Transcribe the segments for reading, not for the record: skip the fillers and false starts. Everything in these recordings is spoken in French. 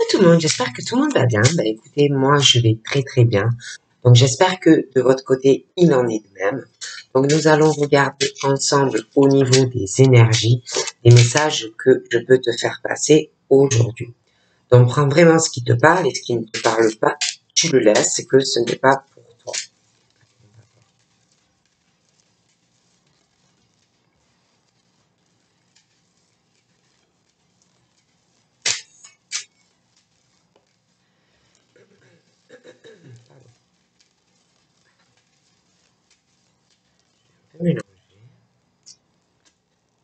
Tout le monde, j'espère que tout le monde va bien. Bah écoutez, moi je vais très très bien. Donc j'espère que de votre côté, il en est de même. Donc nous allons regarder ensemble au niveau des énergies, les messages que je peux te faire passer aujourd'hui. Donc prends vraiment ce qui te parle et ce qui ne te parle pas, tu le laisses, c'est que ce n'est pas pour toi.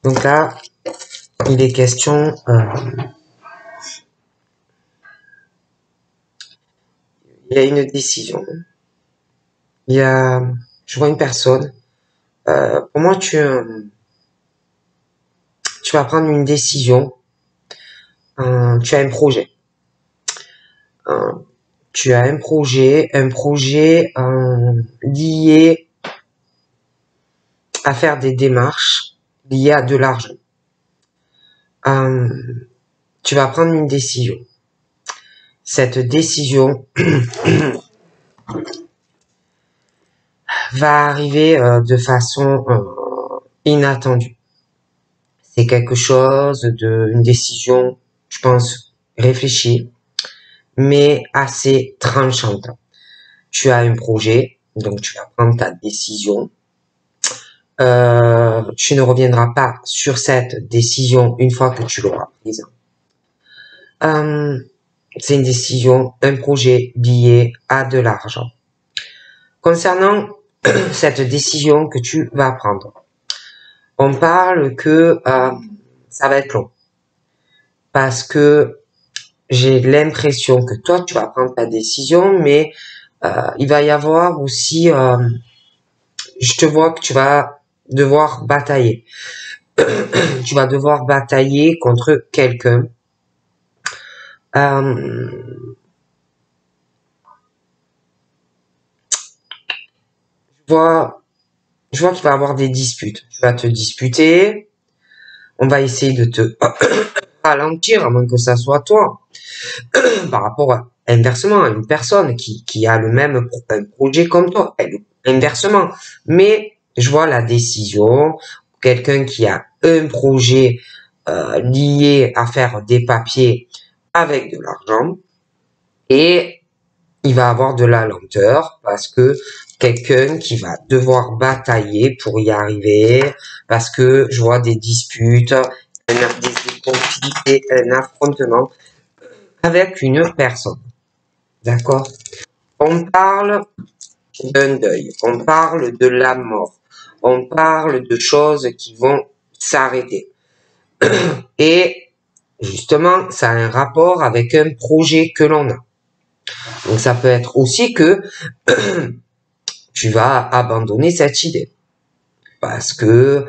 Donc là, il est question, il y a une décision. Je vois une personne. Pour moi, tu vas prendre une décision. Tu as un projet. Tu as un projet lié à faire des démarches liées à de l'argent. Tu vas prendre une décision. Cette décision va arriver de façon inattendue. C'est quelque chose une décision, je pense, réfléchie, mais assez tranchante. Tu as un projet, donc tu vas prendre ta décision. Tu ne reviendras pas sur cette décision une fois que tu l'auras prise. C'est une décision, un projet lié à de l'argent. Concernant cette décision que tu vas prendre, on parle que ça va être long. Parce que j'ai l'impression que toi, tu vas prendre ta décision, mais il va y avoir aussi, je te vois que tu vas devoir batailler. Tu vas devoir batailler contre quelqu'un. Je vois qu'il va y avoir des disputes. Tu vas te disputer. On va essayer de te ralentir, à moins que ça soit toi. Par rapport à, inversement, à une personne qui a le même projet comme toi. Inversement. Mais je vois la décision. Quelqu'un qui a un projet lié à faire des papiers avec de l'argent. Et il va avoir de la lenteur parce que quelqu'un qui va devoir batailler pour y arriver, parce que je vois des disputes, des conflits et un affrontement avec une personne. D'accord? On parle d'un deuil, on parle de la mort, on parle de choses qui vont s'arrêter. Et justement, ça a un rapport avec un projet que l'on a. Donc ça peut être aussi que tu vas abandonner cette idée. Parce que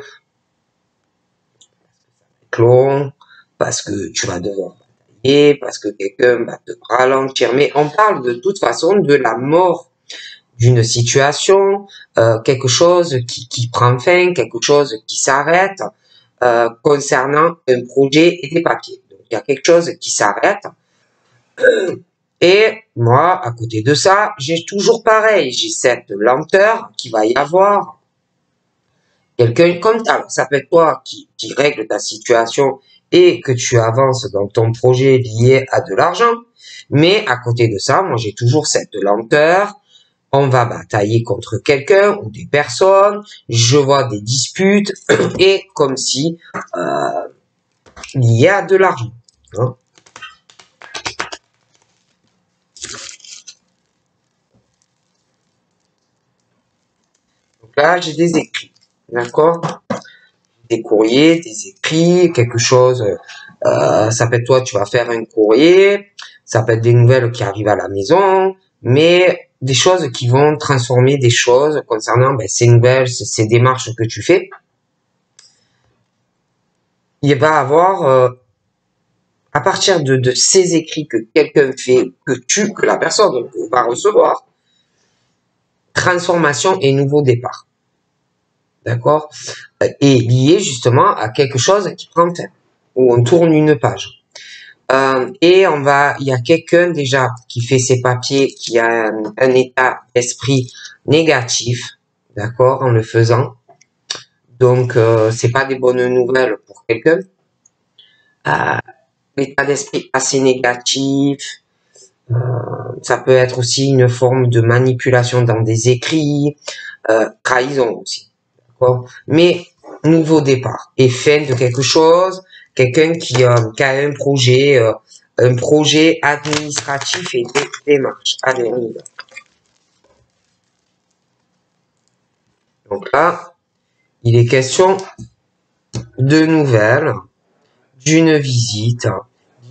long, parce que tu vas devoir batailler, parce que quelqu'un va te ralentir. Mais on parle de toute façon de la mort d'une situation, quelque chose qui prend fin, quelque chose qui s'arrête concernant un projet et des papiers. Donc il y a quelque chose qui s'arrête. Et moi, à côté de ça, j'ai toujours pareil, j'ai cette lenteur qu'il va y avoir. Quelqu'un comme ça peut être toi qui règle ta situation et que tu avances dans ton projet lié à de l'argent. Mais à côté de ça, moi j'ai toujours cette lenteur. On va batailler contre quelqu'un ou des personnes. Je vois des disputes et comme si il y a de l'argent. Hein. Donc là, j'ai des écrits. D'accord? Des courriers, des écrits, quelque chose. Ça peut être toi, tu vas faire un courrier. Ça peut être des nouvelles qui arrivent à la maison. Mais des choses qui vont transformer des choses concernant ces nouvelles, ces démarches que tu fais. Il va avoir, à partir de ces écrits que quelqu'un fait, que la personne va recevoir, transformation et nouveau départ. D'accord? Et lié justement à quelque chose qui prend fin, où on tourne une page. Et il y a quelqu'un déjà qui fait ses papiers, qui a un état d'esprit négatif, d'accord, en le faisant. Donc, c'est pas des bonnes nouvelles pour quelqu'un. L'état d'esprit assez négatif, ça peut être aussi une forme de manipulation dans des écrits, trahison aussi, d'accord. Mais nouveau départ et fin de quelque chose, quelqu'un qui a un projet administratif et de démarche. Allez, on y va. Donc là, il est question de nouvelles, d'une visite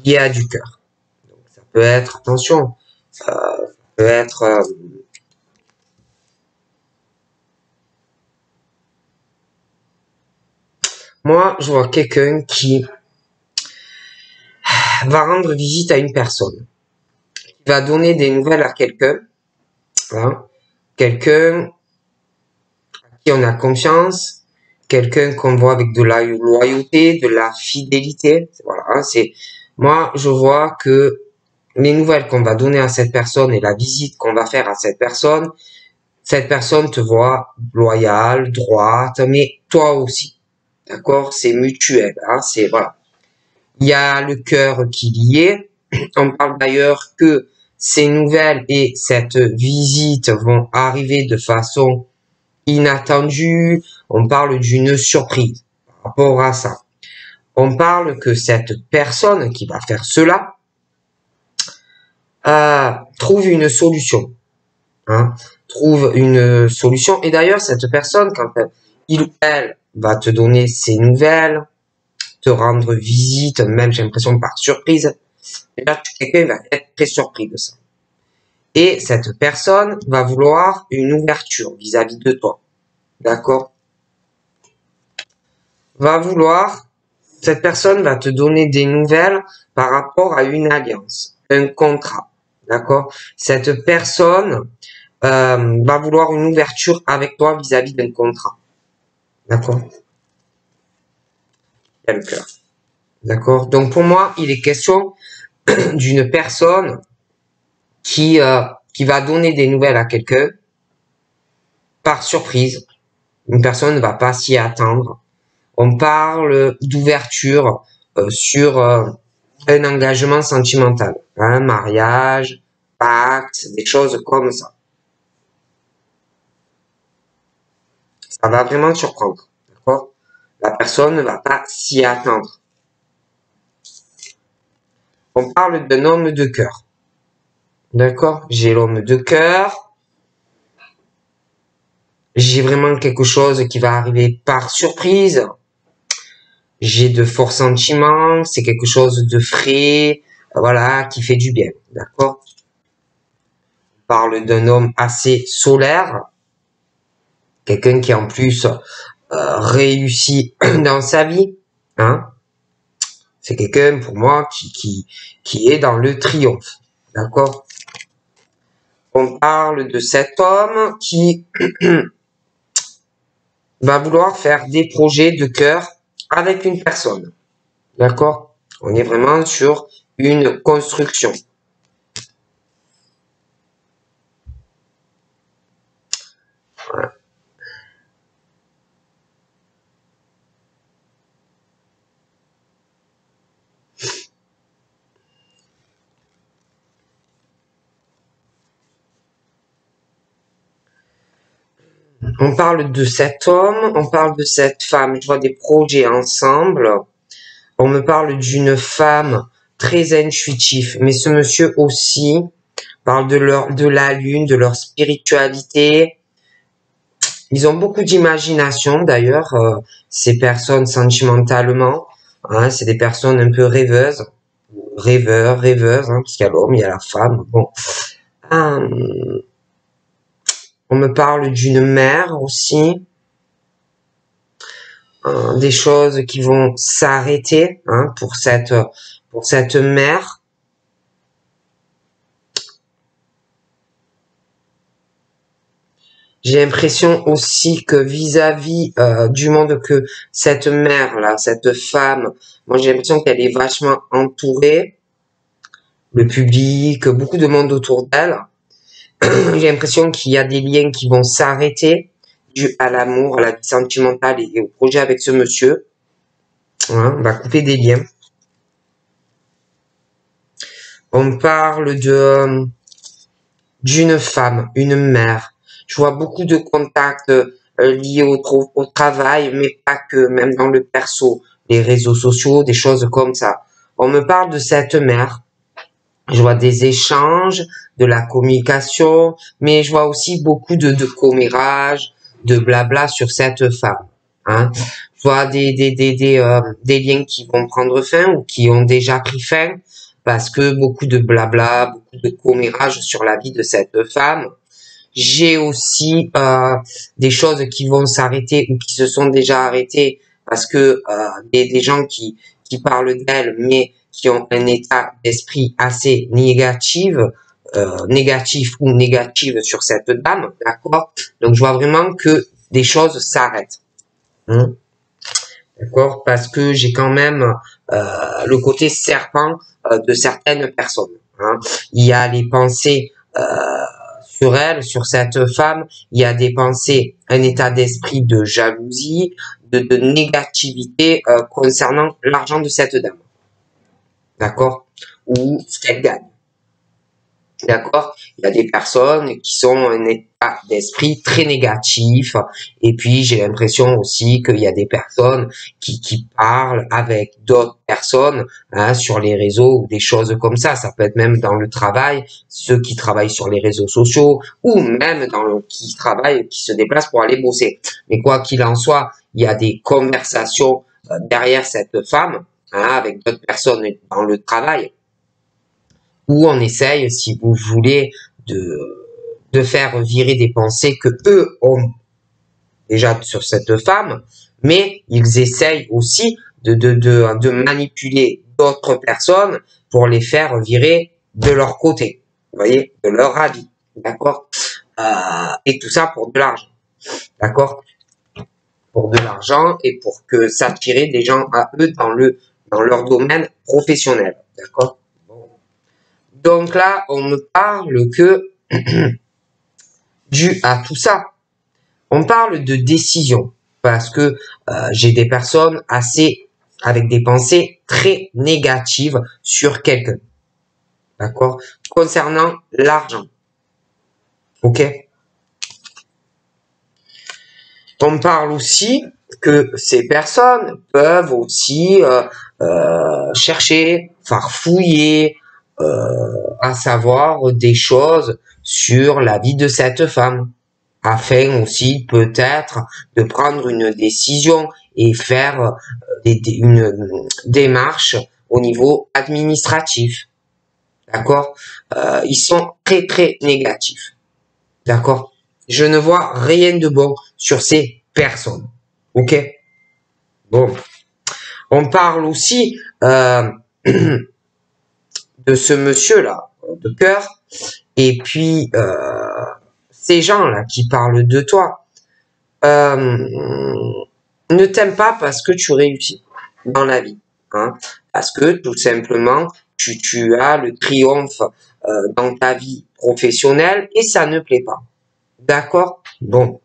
liée à du cœur. Donc ça peut être, attention, ça peut être moi, je vois quelqu'un qui va rendre visite à une personne, qui va donner des nouvelles à quelqu'un, hein, quelqu'un à qui on a confiance, quelqu'un qu'on voit avec de la loyauté, de la fidélité. Voilà, hein, c'est moi, je vois que les nouvelles qu'on va donner à cette personne et la visite qu'on va faire à cette personne te voit loyale, droite, mais toi aussi. D'accord? C'est mutuel, hein, c'est, voilà. Il y a le cœur qui y est. On parle d'ailleurs que ces nouvelles et cette visite vont arriver de façon inattendue. On parle d'une surprise par rapport à ça. On parle que cette personne qui va faire cela trouve une solution. Hein, trouve une solution. Et d'ailleurs, cette personne, quand il ou elle va te donner ses nouvelles, te rendre visite, même j'ai l'impression par surprise, là, quelqu'un va être très surpris de ça. Et cette personne va vouloir une ouverture vis-à-vis de toi. D'accord? Cette personne va te donner des nouvelles par rapport à une alliance, un contrat. D'accord? Cette personne va vouloir une ouverture avec toi vis-à-vis d'un contrat. D'accord? Il y a le cœur. D'accord? Donc pour moi, il est question d'une personne qui va donner des nouvelles à quelqu'un par surprise. Une personne ne va pas s'y attendre. On parle d'ouverture sur un engagement sentimental, un mariage, pacte, des choses comme ça. Ça va vraiment surprendre, d'accord? La personne ne va pas s'y attendre. On parle d'un homme de cœur, d'accord? J'ai l'homme de cœur. J'ai vraiment quelque chose qui va arriver par surprise. J'ai de forts sentiments, c'est quelque chose de frais, voilà, qui fait du bien, d'accord? On parle d'un homme assez solaire, quelqu'un qui en plus réussit dans sa vie, hein? C'est quelqu'un pour moi qui est dans le triomphe, d'accord? On parle de cet homme qui va vouloir faire des projets de cœur avec une personne, d'accord? On est vraiment sur une construction. Voilà. On parle de cet homme, on parle de cette femme, je vois des projets ensemble. On me parle d'une femme très intuitive, mais ce monsieur aussi parle de la lune, de leur spiritualité. Ils ont beaucoup d'imagination d'ailleurs, ces personnes sentimentalement. Hein, c'est des personnes un peu rêveuses, rêveuses, hein, parce qu'il y a l'homme, il y a la femme. Bon, on me parle d'une mère aussi. Des choses qui vont s'arrêter, hein, pour cette mère. J'ai l'impression aussi que vis-à-vis du monde que cette mère là, cette femme, moi j'ai l'impression qu'elle est vachement entourée. le public, beaucoup de monde autour d'elle. J'ai l'impression qu'il y a des liens qui vont s'arrêter dû à l'amour, à la vie sentimentale et au projet avec ce monsieur. Hein, on va couper des liens. On parle d'une femme, une mère. Je vois beaucoup de contacts liés au travail, mais pas que, même dans le perso, les réseaux sociaux, des choses comme ça. On me parle de cette mère. Je vois des échanges, de la communication, mais je vois aussi beaucoup de commérages, de blabla sur cette femme. Hein. Je vois des liens qui vont prendre fin ou qui ont déjà pris fin parce que beaucoup de blabla, beaucoup de commérages sur la vie de cette femme. J'ai aussi des choses qui vont s'arrêter ou qui se sont déjà arrêtées parce que des gens qui parlent d'elle mais qui ont un état d'esprit assez négatif ou négative sur cette dame, d'accord? Donc je vois vraiment que des choses s'arrêtent. Hein, d'accord? Parce que j'ai quand même le côté serpent de certaines personnes. Hein. Il y a les pensées sur elle, sur cette femme, il y a des pensées, un état d'esprit de jalousie, de négativité concernant l'argent de cette dame. D'accord? Ou ce qu'elle gagne. D'accord? Il y a des personnes qui sont un état d'esprit très négatif. Et puis, j'ai l'impression aussi qu'il y a des personnes qui parlent avec d'autres personnes hein, sur les réseaux ou des choses comme ça. Ça peut être même dans le travail, ceux qui travaillent sur les réseaux sociaux ou même qui travaillent, qui se déplacent pour aller bosser. Mais quoi qu'il en soit, il y a des conversations derrière cette femme hein, avec d'autres personnes dans le travail où on essaye, si vous voulez, de faire virer des pensées que eux ont déjà sur cette femme, mais ils essayent aussi de manipuler d'autres personnes pour les faire virer de leur côté, vous voyez, de leur avis, d'accord et tout ça pour de l'argent, d'accord pour de l'argent et pour que s'attirer des gens à eux dans leur domaine professionnel, d'accord. Donc là, on me parle que, dû à tout ça, on parle de décision, parce que j'ai des personnes avec des pensées très négatives sur quelqu'un, d'accord, concernant l'argent, ok. On parle aussi que ces personnes peuvent aussi chercher, farfouiller, à savoir des choses sur la vie de cette femme, afin aussi peut-être de prendre une décision et faire une démarche au niveau administratif. D'accord ils sont très très négatifs. D'accord je ne vois rien de bon sur ces personnes. Ok bon. On parle aussi de ce monsieur-là, de cœur, et puis ces gens-là qui parlent de toi ne t'aiment pas parce que tu réussis dans la vie, hein, parce que tout simplement tu as le triomphe dans ta vie professionnelle et ça ne plaît pas. D'accord? Bon.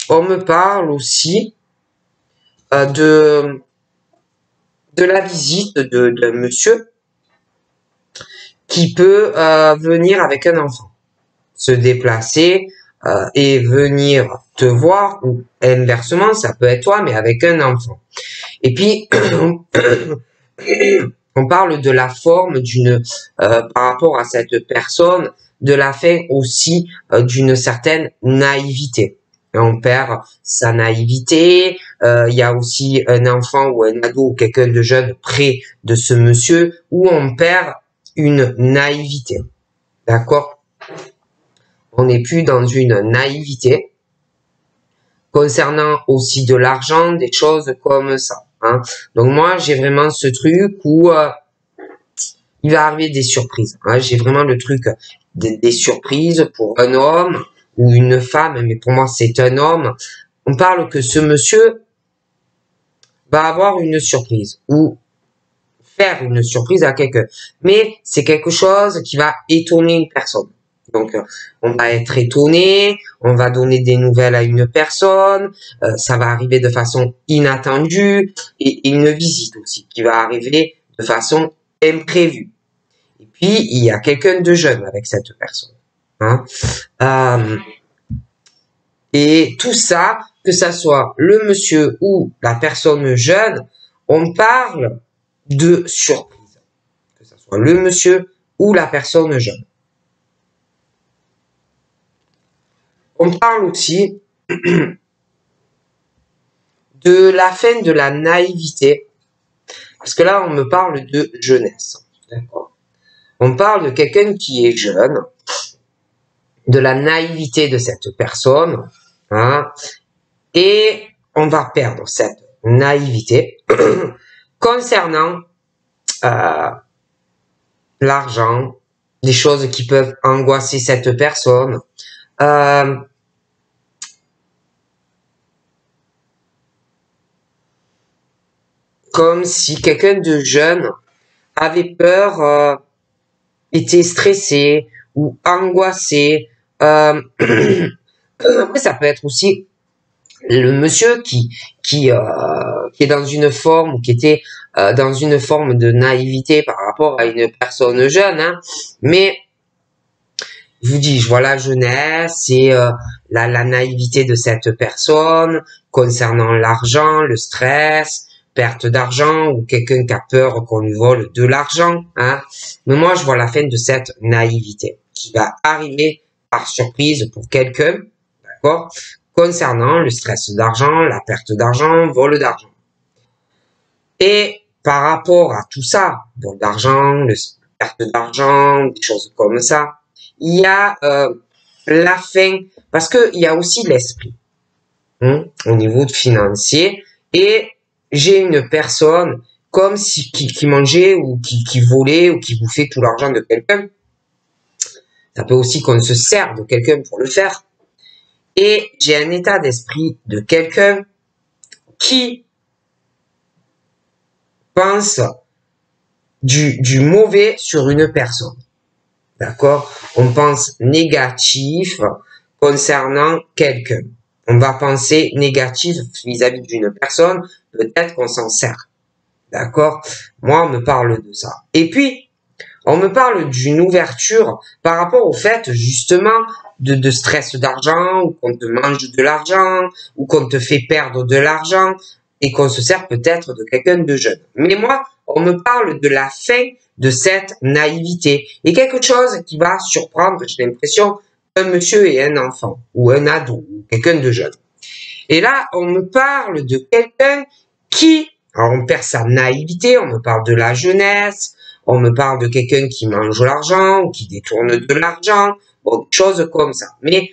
On me parle aussi de la visite de monsieur qui peut venir avec un enfant, se déplacer et venir te voir, ou inversement, ça peut être toi, mais avec un enfant. Et puis, on parle de la forme par rapport à cette personne, de la fin aussi d'une certaine naïveté. On perd sa naïveté, il y a aussi un enfant ou un ado ou quelqu'un de jeune près de ce monsieur où on perd une naïveté. D'accord? On n'est plus dans une naïveté. Concernant aussi de l'argent, des choses comme ça. Hein. Donc moi, j'ai vraiment ce truc où il va arriver des surprises. Hein. J'ai vraiment le truc des surprises pour un homme ou une femme, mais pour moi c'est un homme. On parle que ce monsieur va avoir une surprise ou faire une surprise à quelqu'un. Mais c'est quelque chose qui va étonner une personne. Donc, on va être étonné, on va donner des nouvelles à une personne, ça va arriver de façon inattendue, et une visite aussi qui va arriver de façon imprévue. Et puis, il y a quelqu'un de jeune avec cette personne. Hein. Et tout ça, que ça soit le monsieur ou la personne jeune, on parle de surprise. Que ça soit le monsieur ou la personne jeune. On parle aussi de la fin de la naïveté. Parce que là, on me parle de jeunesse. D'accord. On parle de quelqu'un qui est jeune, de la naïveté de cette personne, hein, et on va perdre cette naïveté concernant l'argent, des choses qui peuvent angoisser cette personne, comme si quelqu'un de jeune avait peur, était stressé ou angoissé. Après, ça peut être aussi le monsieur qui est dans une forme ou qui était dans une forme de naïveté par rapport à une personne jeune, hein. Mais je vous dis, je vois la jeunesse et la naïveté de cette personne concernant l'argent, le stress, perte d'argent ou quelqu'un qui a peur qu'on lui vole de l'argent, hein. Mais moi, je vois la fin de cette naïveté qui va arriver par surprise pour quelqu'un, d'accord, concernant le stress d'argent, la perte d'argent, vol d'argent. Et par rapport à tout ça, vol d'argent, perte d'argent, des choses comme ça, il y a la fin, parce que il y a aussi l'esprit, hein, au niveau financier, et j'ai une personne comme si qui mangeait ou qui volait ou qui bouffait tout l'argent de quelqu'un. Ça peut aussi qu'on se sert de quelqu'un pour le faire. Et j'ai un état d'esprit de quelqu'un qui pense du mauvais sur une personne. D'accord? On pense négatif concernant quelqu'un. On va penser négatif vis-à-vis d'une personne, peut-être qu'on s'en sert. D'accord? Moi, on me parle de ça. Et puis, on me parle d'une ouverture par rapport au fait, justement, de stress d'argent, ou qu'on te mange de l'argent, ou qu'on te fait perdre de l'argent, et qu'on se sert peut-être de quelqu'un de jeune. Mais moi, on me parle de la fin de cette naïveté. Et quelque chose qui va surprendre, j'ai l'impression, un monsieur et un enfant, ou un ado, ou quelqu'un de jeune. Et là, on me parle de quelqu'un qui, alors on perd sa naïveté, on me parle de la jeunesse, on me parle de quelqu'un qui mange l'argent, ou qui détourne de l'argent, bon, choses comme ça. Mais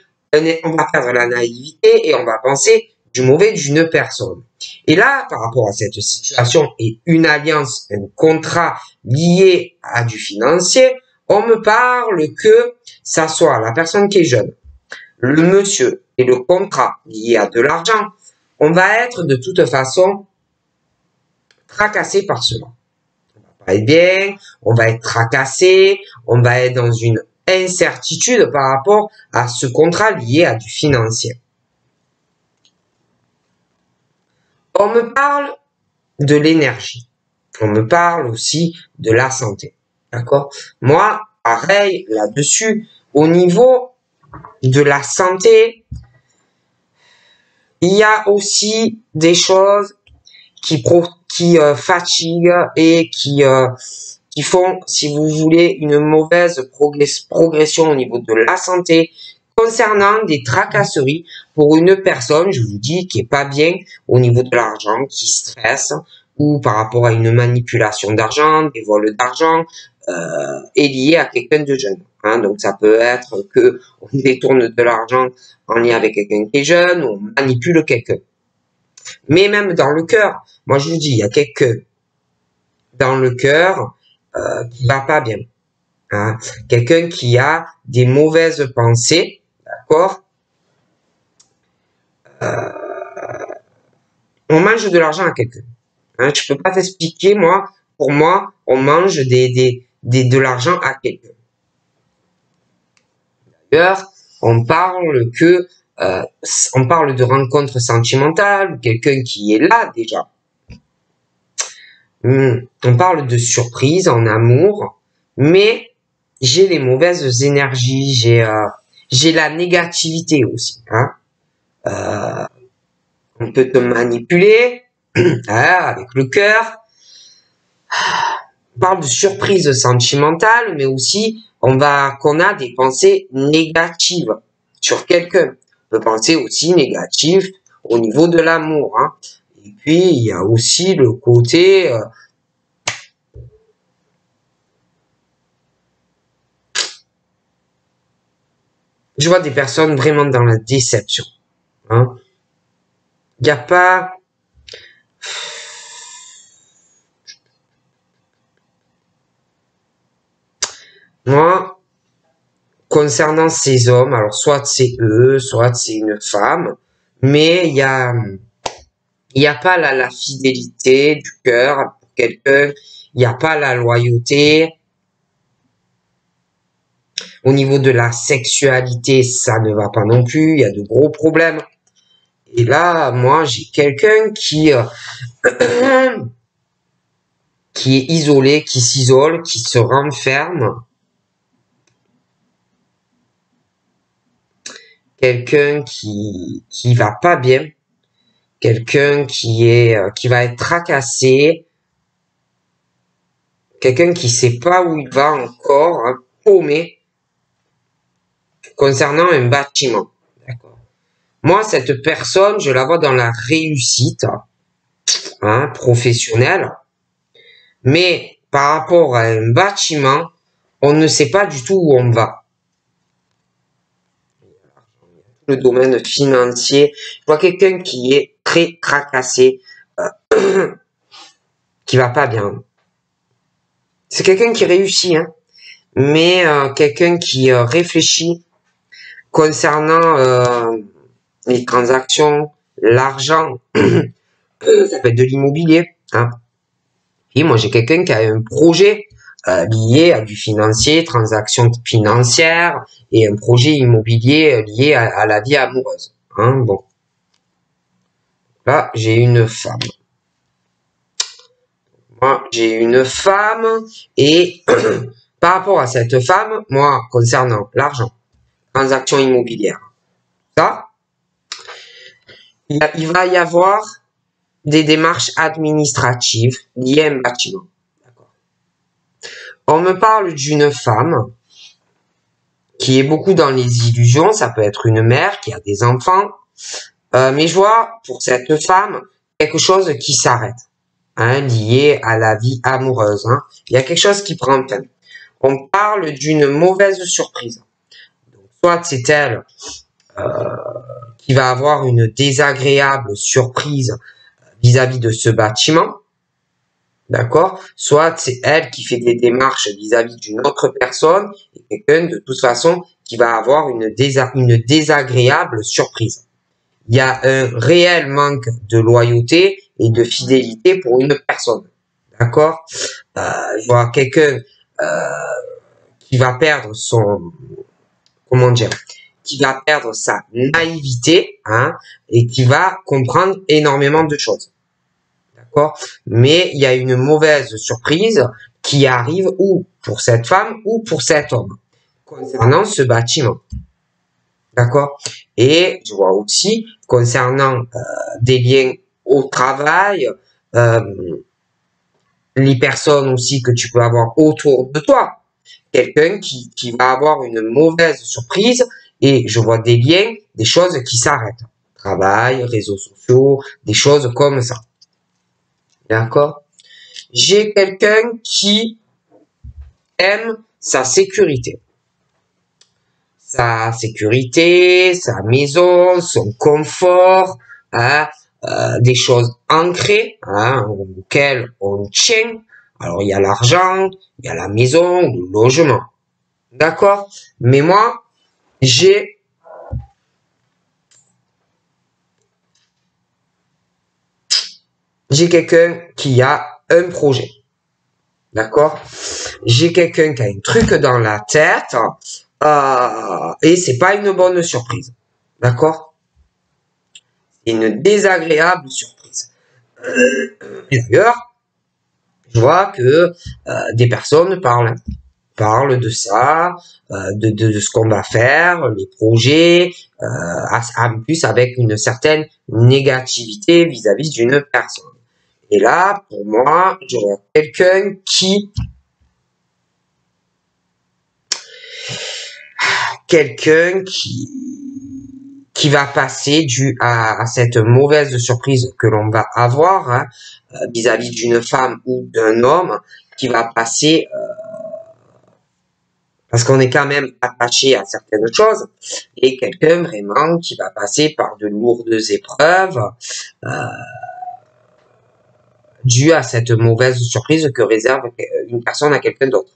on va perdre la naïveté et on va penser du mauvais d'une personne. Et là, par rapport à cette situation et une alliance, un contrat lié à du financier, on me parle que ça soit la personne qui est jeune, le monsieur et le contrat lié à de l'argent, on va être de toute façon tracassé par cela. On va pas être bien, on va être tracassé, on va être dans une incertitude par rapport à ce contrat lié à du financier. On me parle de l'énergie. On me parle aussi de la santé. D'accord? Moi, pareil, là-dessus, au niveau de la santé, il y a aussi des choses qui fatiguent et qui font, si vous voulez, une mauvaise progression au niveau de la santé concernant des tracasseries pour une personne, je vous dis, qui est pas bien au niveau de l'argent, qui stresse, ou par rapport à une manipulation d'argent, des vols d'argent, est lié à quelqu'un de jeune. Hein. Donc ça peut être que on détourne de l'argent en lien avec quelqu'un qui est jeune, ou on manipule quelqu'un. Mais même dans le cœur, moi je vous dis, il y a quelqu'un dans le cœur qui va pas bien. Hein. Quelqu'un qui a des mauvaises pensées, d'accord? On mange de l'argent à quelqu'un. Hein. Je peux pas t'expliquer, moi, pour moi, on mange de l'argent à quelqu'un. D'ailleurs, on parle de rencontre sentimentale, quelqu'un qui est là déjà. On parle de surprise en amour, mais j'ai les mauvaises énergies, j'ai la négativité aussi. Hein. On peut te manipuler avec le cœur. On parle de surprise sentimentale, mais aussi qu'on a des pensées négatives sur quelqu'un. On peut penser aussi négatif au niveau de l'amour. Hein. Et puis il y a aussi le côté je vois des personnes vraiment dans la déception. Hein. Il n'y a pas moi, concernant ces hommes, alors soit c'est eux, soit c'est une femme, mais il y a pas la fidélité du cœur pour quelqu'un, il n'y a pas la loyauté. Au niveau de la sexualité, ça ne va pas non plus, il y a de gros problèmes. Et là, moi, j'ai quelqu'un qui qui est isolé, qui s'isole, qui se renferme. Quelqu'un qui va pas bien, quelqu'un qui va être tracassé, quelqu'un qui sait pas où il va encore, hein, paumé, concernant un bâtiment. D'accord. Moi, cette personne, je la vois dans la réussite, hein, professionnelle, mais par rapport à un bâtiment, on ne sait pas du tout où on va. Le domaine financier, je vois quelqu'un qui est très tracassé, qui va pas bien. C'est quelqu'un qui réussit, hein, mais quelqu'un qui réfléchit concernant les transactions, l'argent, ça peut être de l'immobilier. Hein. Et moi, j'ai quelqu'un qui a un projet lié à du financier, transactions financières, et un projet immobilier lié à la vie amoureuse. Hein, bon. Là, j'ai une femme. Moi, j'ai une femme, et par rapport à cette femme, moi, concernant l'argent, transactions immobilières, ça, il va y avoir des démarches administratives liées à un bâtiment. On me parle d'une femme qui est beaucoup dans les illusions, ça peut être une mère qui a des enfants, mais je vois pour cette femme quelque chose qui s'arrête, hein, lié à la vie amoureuse. Hein. Il y a quelque chose qui prend fin. On parle d'une mauvaise surprise. Donc, soit c'est elle qui va avoir une désagréable surprise vis-à-vis de ce bâtiment, d'accord? Soit c'est elle qui fait des démarches vis-à-vis d'une autre personne et quelqu'un de toute façon qui va avoir une désagréable surprise. Il y a un réel manque de loyauté et de fidélité pour une personne, d'accord? Je vois quelqu'un qui va perdre comment dire, qui va perdre sa naïveté, hein, et qui va comprendre énormément de choses. D'accord? Mais il y a une mauvaise surprise qui arrive ou pour cette femme ou pour cet homme concernant ce bâtiment. D'accord? Et je vois aussi concernant des liens au travail, les personnes aussi que tu peux avoir autour de toi. Quelqu'un qui va avoir une mauvaise surprise et je vois des liens, des choses qui s'arrêtent. Travail, réseaux sociaux, des choses comme ça. D'accord? J'ai quelqu'un qui aime sa sécurité. Sa sécurité, sa maison, son confort, hein, des choses ancrées, hein, auxquelles on tient. Alors, il y a l'argent, il y a la maison, le logement. D'accord? Mais moi, j'ai quelqu'un qui a un projet. D'accord? J'ai quelqu'un qui a un truc dans la tête et c'est pas une bonne surprise. D'accord? C'est une désagréable surprise. Et d'ailleurs, je vois que des personnes parlent de ça, de ce qu'on va faire, les projets, en plus avec une certaine négativité vis-à-vis d'une personne. Et là, pour moi, je vois quelqu'un qui va passer à cette mauvaise surprise que l'on va avoir hein, vis-à-vis d'une femme ou d'un homme, qui va passer parce qu'on est quand même attaché à certaines choses, et quelqu'un vraiment qui va passer par de lourdes épreuves dues à cette mauvaise surprise que réserve une personne à quelqu'un d'autre.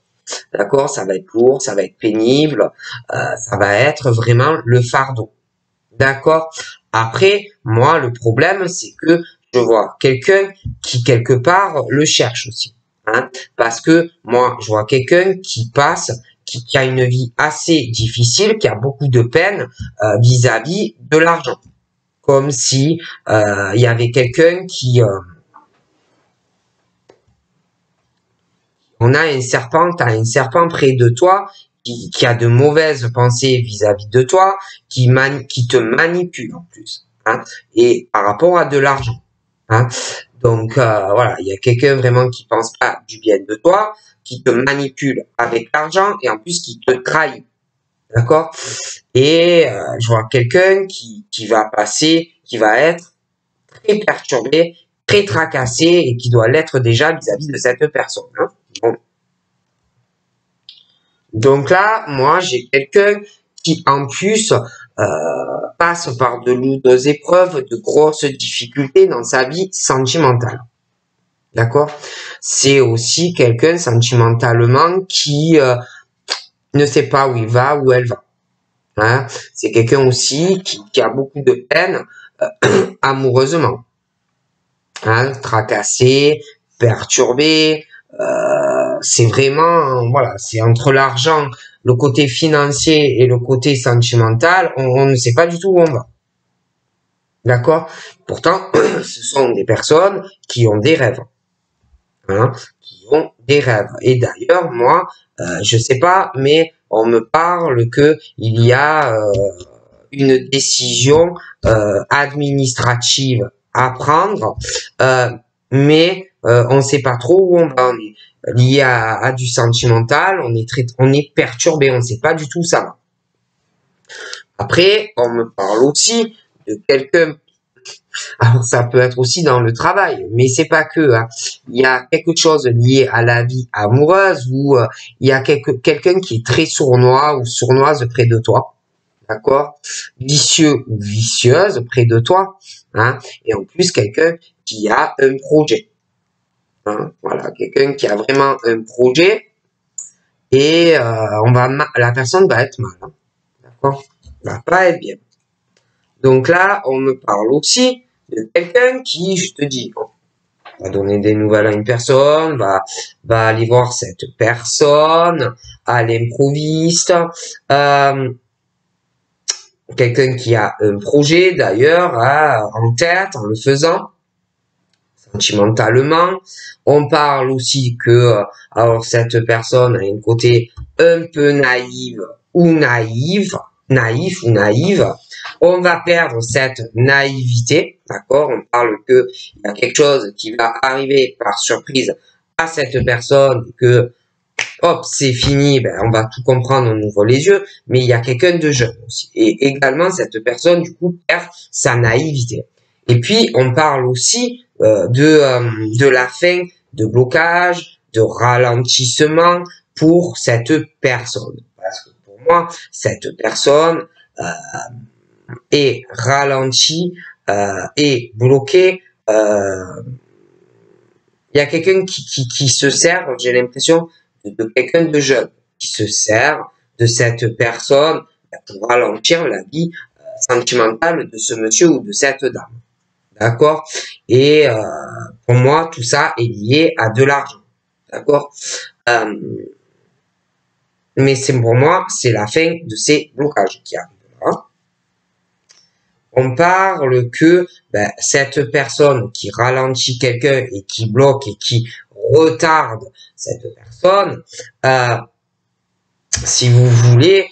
D'accord? Ça va être lourd, ça va être pénible, ça va être vraiment le fardeau. D'accord? Après, moi, le problème, c'est que je vois quelqu'un qui, quelque part, le cherche aussi. Hein? Parce que moi, je vois quelqu'un qui passe, qui a une vie assez difficile, qui a beaucoup de peine vis-à-vis de l'argent. Comme si il y avait quelqu'un qui... on a un serpent, t'as un serpent près de toi qui a de mauvaises pensées vis-à-vis de toi, qui te manipule en plus, hein, et par rapport à de l'argent. Hein. Donc voilà, il y a quelqu'un vraiment qui pense pas du bien de toi, qui te manipule avec l'argent et en plus qui te trahit. D'accord? Et je vois quelqu'un qui va passer, qui va être très perturbé, très tracassé et qui doit l'être déjà vis-à-vis de cette personne. Hein. Bon. Donc là, moi, j'ai quelqu'un qui, en plus, passe par de lourdes épreuves, de grosses difficultés dans sa vie sentimentale. D'accord? C'est aussi quelqu'un sentimentalement qui ne sait pas où il va, où elle va. Hein? C'est quelqu'un aussi qui a beaucoup de peine amoureusement. Hein? Tracassé, perturbé, c'est vraiment, voilà, c'est entre l'argent, le côté financier et le côté sentimental, on ne sait pas du tout où on va. D'accord? Pourtant, ce sont des personnes qui ont des rêves. Hein, qui ont des rêves. Et d'ailleurs, moi, je sais pas, mais on me parle que il y a une décision administrative à prendre, mais on ne sait pas trop où on va. On est lié à du sentimental, on est perturbé, on ne sait pas du tout où ça va. Après, on me parle aussi de quelqu'un. Alors ça peut être aussi dans le travail, mais c'est pas que. Hein. Il y a quelque chose lié à la vie amoureuse où il y a quelqu'un qui est très sournois ou sournoise près de toi, d'accord? Vicieux ou vicieuse près de toi, hein. Et en plus quelqu'un qui a un projet, hein. Voilà, quelqu'un qui a vraiment un projet et la personne va être mal, hein. D'accord? Va pas être bien. Donc là, on me parle aussi de quelqu'un qui, je te dis, va donner des nouvelles à une personne, va aller voir cette personne à l'improviste, quelqu'un qui a un projet d'ailleurs en tête en le faisant sentimentalement. On parle aussi que alors cette personne a un côté un peu naïf ou naïve. On va perdre cette naïveté, d'accord? On parle que il y a quelque chose qui va arriver par surprise à cette personne, que hop, c'est fini, ben, on va tout comprendre, on ouvre les yeux, mais il y a quelqu'un de jeune aussi. Et également, cette personne, du coup, perd sa naïveté. Et puis, on parle aussi de la fin, de blocage, de ralentissement pour cette personne. Parce que pour moi, cette personne est ralentie, est bloquée. Il y a quelqu'un qui se sert, j'ai l'impression, de quelqu'un de jeune, qui se sert de cette personne pour ralentir la vie sentimentale de ce monsieur ou de cette dame. D'accord? Et pour moi, tout ça est lié à de l'argent. D'accord? Mais c'est pour moi, c'est la fin de ces blocages qui arrivent là. On parle que cette personne qui ralentit quelqu'un et qui bloque et qui retarde cette personne, si vous voulez,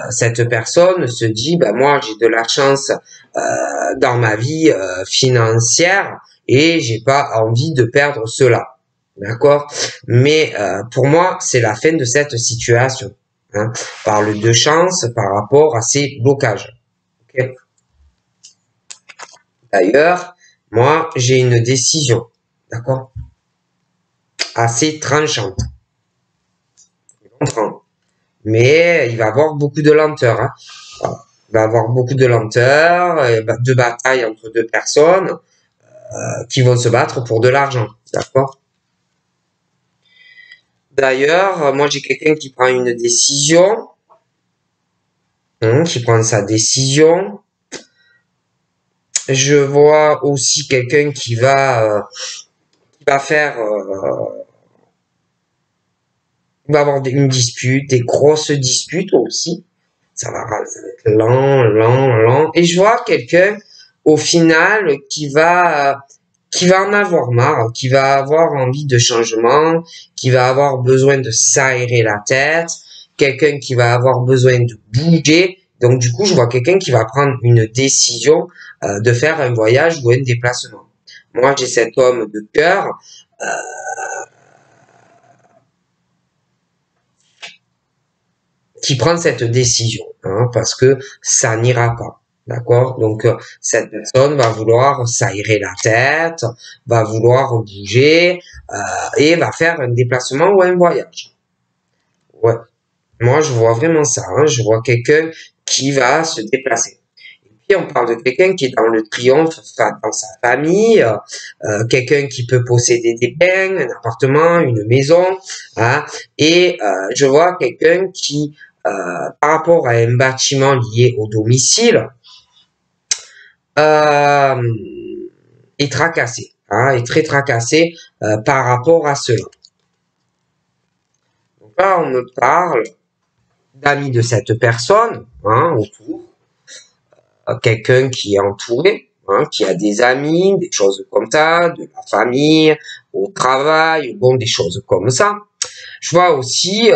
cette personne se dit, moi j'ai de la chance dans ma vie financière et j'ai pas envie de perdre cela. D'accord? Mais pour moi, c'est la fin de cette situation. Hein. On parle de chance par rapport à ces blocages. Okay? D'ailleurs, moi, j'ai une décision, d'accord? Assez tranchante. Mais il va y avoir beaucoup de lenteur. Hein. Voilà. Il va y avoir beaucoup de lenteur, de bataille entre deux personnes qui vont se battre pour de l'argent, d'accord? D'ailleurs, moi j'ai quelqu'un qui prend une décision, qui prend sa décision. Je vois aussi quelqu'un qui va faire, il va avoir une dispute, des grosses disputes aussi. Ça va être lent. Et je vois quelqu'un au final qui va en avoir marre, qui va avoir envie de changement, qui va avoir besoin de s'aérer la tête, quelqu'un qui va avoir besoin de bouger. Donc du coup, je vois quelqu'un qui va prendre une décision de faire un voyage ou un déplacement. Moi, j'ai cet homme de cœur qui prend cette décision, hein, parce que ça n'ira pas. D'accord? Donc, cette personne va vouloir s'aérer la tête, va vouloir bouger, et va faire un déplacement ou un voyage. Ouais. Moi, je vois vraiment ça, hein. Je vois quelqu'un qui va se déplacer. Et puis, on parle de quelqu'un qui est dans le triomphe dans sa famille, quelqu'un qui peut posséder des biens, un appartement, une maison, hein. Et je vois quelqu'un qui, par rapport à un bâtiment lié au domicile, est tracassé, hein, est très tracassé par rapport à cela. Donc là, on me parle d'amis de cette personne, hein, autour, quelqu'un qui est entouré, hein, qui a des amis, des choses comme ça, de la famille, au travail, bon, des choses comme ça. Je vois aussi,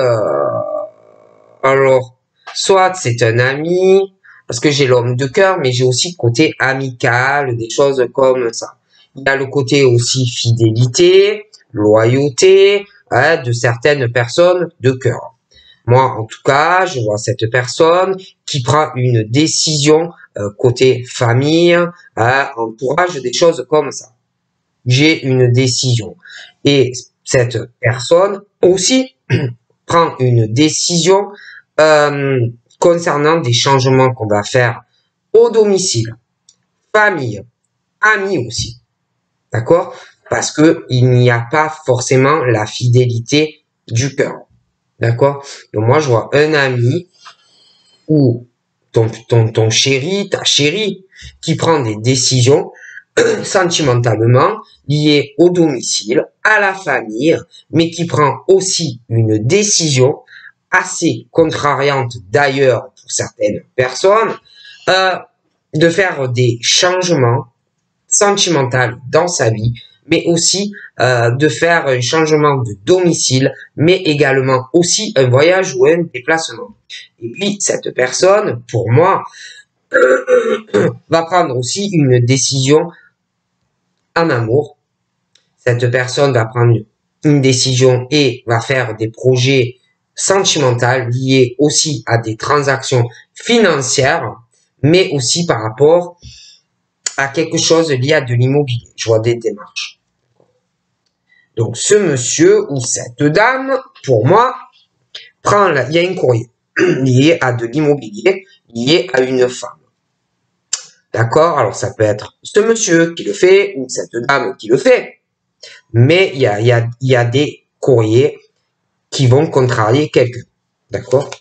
alors, soit c'est un ami, parce que j'ai l'homme de cœur, mais j'ai aussi le côté amical, des choses comme ça. Il y a le côté aussi fidélité, loyauté, hein, de certaines personnes de cœur. Moi, en tout cas, je vois cette personne qui prend une décision côté famille, hein, entourage, des choses comme ça. J'ai une décision. Et cette personne aussi prend une décision concernant des changements qu'on va faire au domicile, famille, amis aussi. D'accord? Parce que il n'y a pas forcément la fidélité du cœur. D'accord? Donc moi, je vois un ami ou ton chéri, ta chérie, qui prend des décisions sentimentalement liées au domicile, à la famille, mais qui prend aussi une décision assez contrariante d'ailleurs pour certaines personnes, de faire des changements sentimentaux dans sa vie, mais aussi de faire un changement de domicile, mais également aussi un voyage ou un déplacement. Et puis, cette personne, pour moi, va prendre aussi une décision en amour. Cette personne va prendre une décision et va faire des projets sentimentaux liés aussi à des transactions financières, mais aussi par rapport à quelque chose lié à de l'immobilier. Je vois des démarches. Donc, ce monsieur ou cette dame, pour moi, il y a un courrier lié à de l'immobilier, lié à une femme. D'accord? Alors, ça peut être ce monsieur qui le fait ou cette dame qui le fait. Mais il y a des courriers qui vont contrarier quelqu'un. D'accord?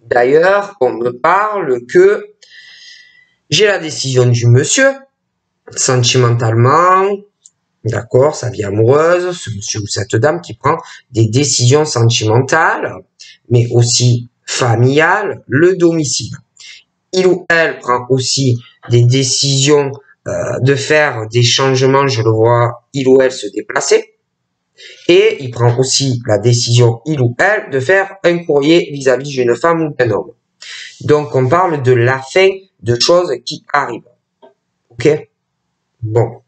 D'ailleurs, on me parle que j'ai la décision du monsieur, sentimentalement, d'accord, sa vie amoureuse, ce monsieur ou cette dame qui prend des décisions sentimentales, mais aussi familiales, le domicile. Il ou elle prend aussi des décisions de faire des changements, je le vois, il ou elle se déplacer. Et il prend aussi la décision, il ou elle, de faire un courrier vis-à-vis d'une femme ou d'un homme. Donc, on parle de la fin de choses qui arrivent. Ok? Bon.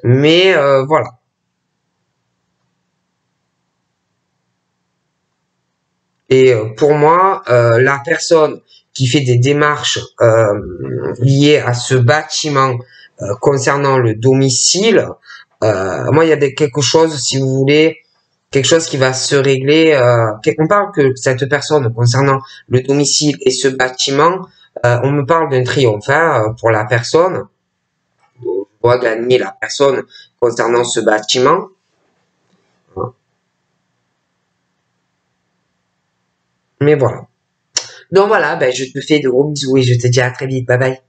Mais voilà. Et pour moi, la personne qui fait des démarches liées à ce bâtiment concernant le domicile, moi, il y a quelque chose, si vous voulez, quelque chose qui va se régler. On parle que cette personne concernant le domicile et ce bâtiment, on me parle d'un triomphe hein, pour la personne. On doit gagner la personne concernant ce bâtiment. Mais voilà. Donc voilà, ben, je te fais de gros bisous et je te dis à très vite. Bye bye.